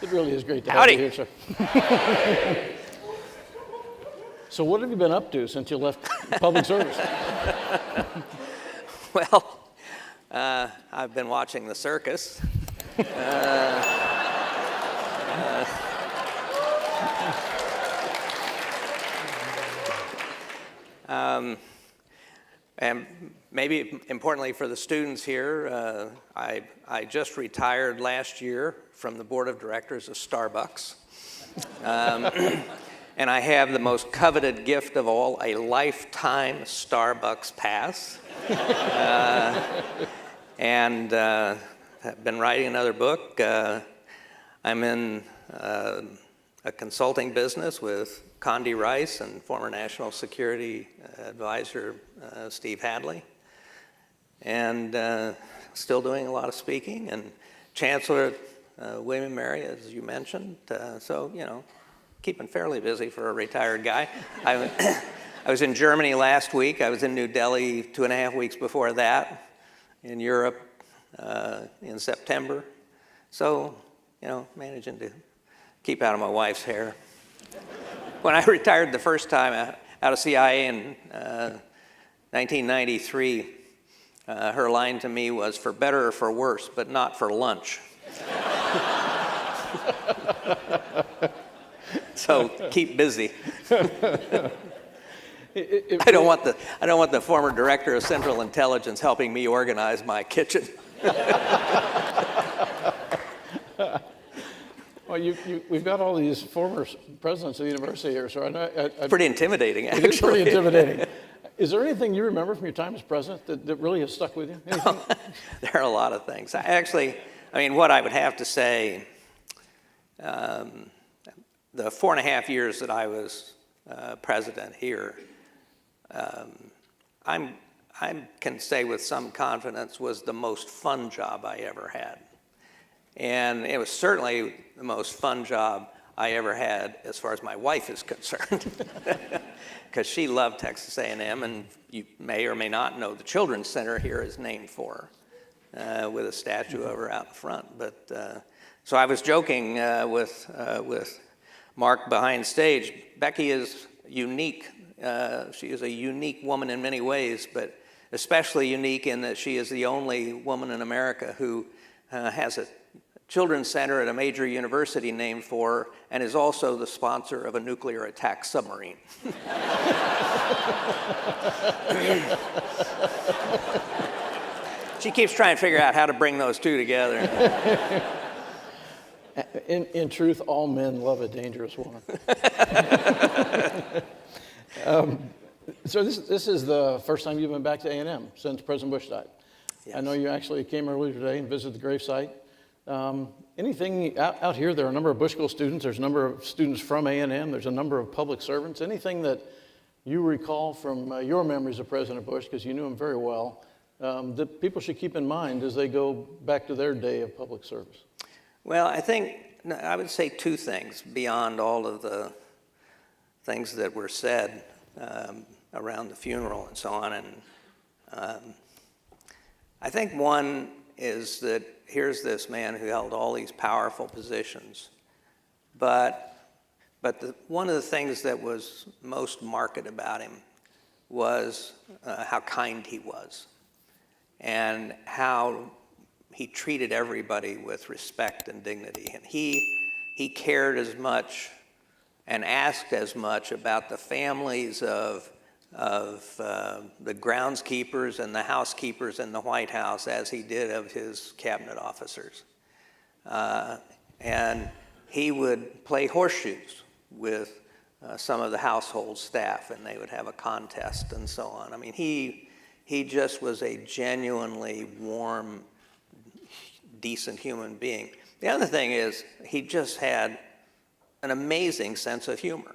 It really is great to have you here, sir. So what have you been up to since you left public service? Well, I've been watching the circus. And maybe importantly for the students here, I just retired last year from the board of directors of Starbucks. And I have the most coveted gift of all, a lifetime Starbucks pass. And I've been writing another book. I'm in a consulting business with Condi Rice and former National Security Advisor Steve Hadley. And still doing a lot of speaking. And Chancellor William & Mary, as you mentioned. So, you know, keeping fairly busy for a retired guy. I was in Germany last week. I was in New Delhi 2.5 weeks before that, in Europe in September. So, you know, managing to keep out of my wife's hair. When I retired the first time out of CIA in 1993, her line to me was, "For better or for worse, but not for lunch." So keep busy. I don't want the former director of Central Intelligence helping me organize my kitchen. Well, we've got all these former presidents of the university here, so I know. Pretty intimidating, actually. It is pretty intimidating. Is there anything you remember from your time as president that really has stuck with you? There are a lot of things. I mean, what I would have to say, the 4.5 years that I was president here, I can say with some confidence was the most fun job I ever had. And it was certainly the most fun job I ever had as far as my wife is concerned, because she loved Texas A&M, and you may or may not know the Children's Center here is named for her, with a statue of her out in front. But so I was joking with Mark behind stage. Becky is unique. She is a unique woman in many ways, but especially unique in that she is the only woman in America who has a children's center at a major university named for her, and is also the sponsor of a nuclear attack submarine. She keeps trying to figure out how to bring those two together. In truth, all men love a dangerous woman. So this is the first time you've been back to A&M since President Bush died. Yes. I know you actually came earlier today and visited the gravesite. Anything out here, there are a number of Bush School students, there's a number of students from A&M, there's a number of public servants. Anything that you recall from your memories of President Bush, because you knew him very well, that people should keep in mind as they go back to their day of public service? Well, I would say two things beyond all of the things that were said around the funeral and so on. And I think one is that here's this man who held all these powerful positions, but one of the things that was most marked about him was how kind he was, and how he treated everybody with respect and dignity. And he cared as much and asked as much about the families of the groundskeepers and the housekeepers in the White House as he did of his cabinet officers. And he would play horseshoes with some of the household staff, and they would have a contest and so on. I mean, he just was a genuinely warm, decent human being. The other thing is he just had an amazing sense of humor.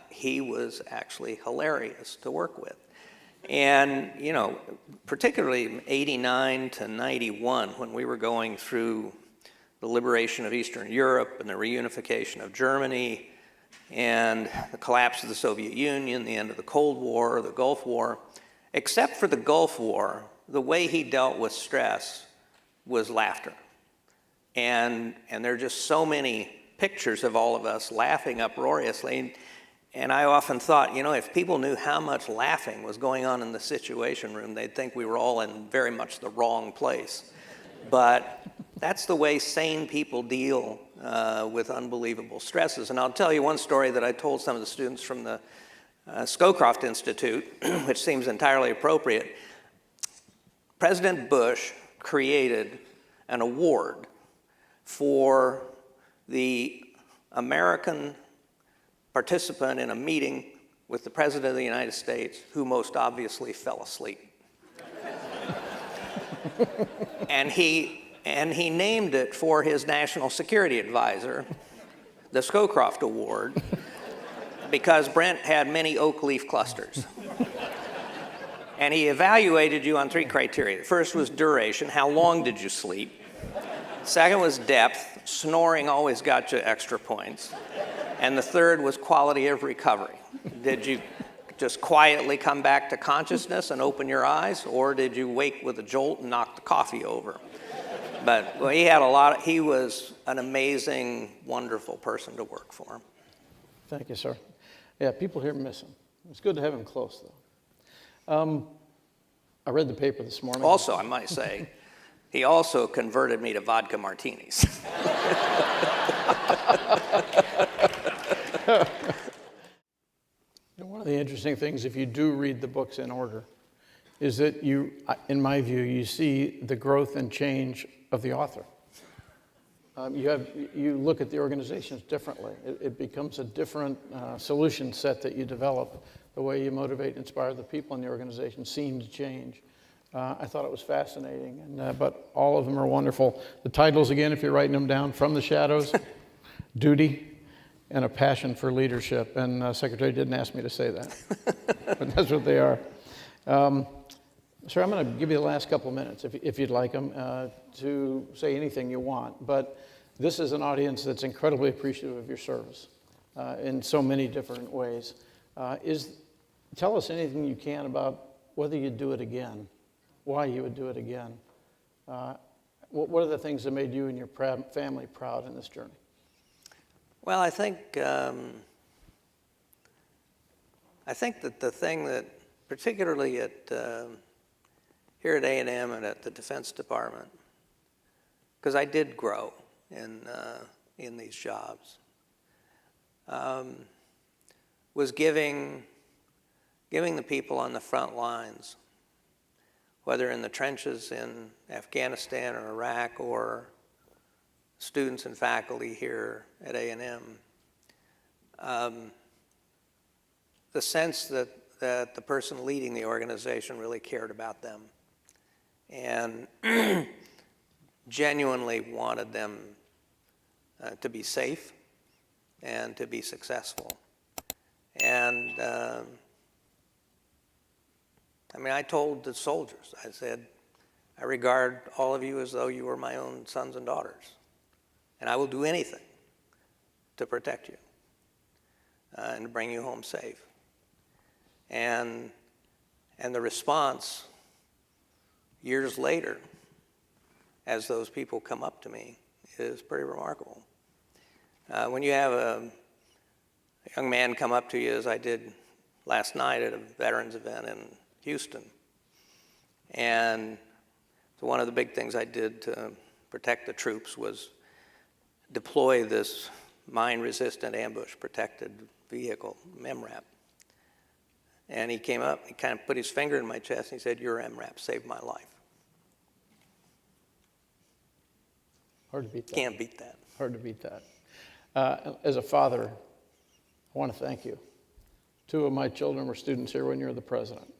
He was actually hilarious to work with. And, you know, particularly 89 to 91, when we were going through the liberation of Eastern Europe and the reunification of Germany and the collapse of the Soviet Union, the end of the Cold War, the Gulf War, except for the Gulf War, the way he dealt with stress was laughter. And there are just so many pictures of all of us laughing uproariously. And I often thought, you know, if people knew how much laughing was going on in the Situation Room, they'd think we were all in very much the wrong place. But that's the way sane people deal with unbelievable stresses. And I'll tell you one story that I told some of the students from the Scowcroft Institute, which seems entirely appropriate. President Bush created an award for the American participant in a meeting with the President of the United States who most obviously fell asleep. and he named it for his national security advisor, the Scowcroft Award, because Brent had many oak leaf clusters. And he evaluated you on 3 criteria. The first was duration, how long did you sleep? Second was depth, snoring always got you extra points. And the third was quality of recovery. Did you just quietly come back to consciousness and open your eyes, or did you wake with a jolt and knock the coffee over? But well, he was an amazing, wonderful person to work for. Thank you, sir. Yeah, people here miss him. It's good to have him close, though. I read the paper this morning. Also, I might say, he also converted me to vodka martinis. One of the interesting things, if you do read the books in order, is that you, in my view, you see the growth and change of the author. You look at the organizations differently. It becomes a different solution set that you develop. The way you motivate and inspire the people in the organization seems to change. I thought it was fascinating, but all of them are wonderful. The titles, again, if you're writing them down: From the Shadows, Duty, and A Passion for Leadership. And Secretary didn't ask me to say that, but that's what they are. Sir, I'm going to give you the last couple minutes, if you'd like them, to say anything you want. But this is an audience that's incredibly appreciative of your service in so many different ways. Tell us anything you can about whether you'd do it again, why you would do it again. What are the things that made you and your family proud in this journey? Well, I think that the thing that, particularly here at A&M and at the Defense Department, because I did grow in these jobs, was giving the people on the front lines, whether in the trenches in Afghanistan or Iraq or students and faculty here at A&M, the sense that the person leading the organization really cared about them and genuinely wanted them to be safe and to be successful. And I told the soldiers, I said, I regard all of you as though you were my own sons and daughters, and I will do anything to protect you and to bring you home safe. And the response years later, as those people come up to me, is pretty remarkable. When you have a young man come up to you, as I did last night at a veterans event in Houston, and so one of the big things I did to protect the troops was deploy this mine-resistant ambush-protected vehicle, MRAP. And he came up, he kind of put his finger in my chest, and he said, "Your MRAP saved my life." Hard to beat that. Can't beat that. Hard to beat that. As a father, I want to thank you. 2 of my children were students here when you were the president.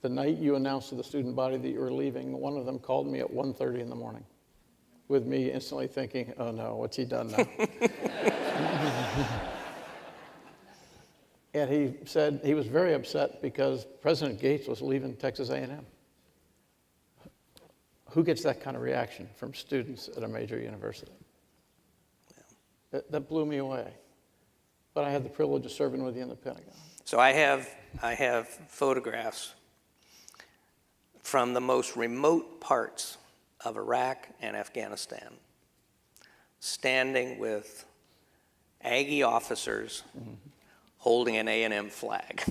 The night you announced to the student body that you were leaving, one of them called me at 1:30 in the morning, with me instantly thinking, oh no, what's he done now? And he said he was very upset because President Gates was leaving Texas A&M. Who gets that kind of reaction from students at a major university? Yeah. That blew me away. But I had the privilege of serving with you in the Pentagon. So I have photographs from the most remote parts of Iraq and Afghanistan standing with Aggie officers holding an A&M flag.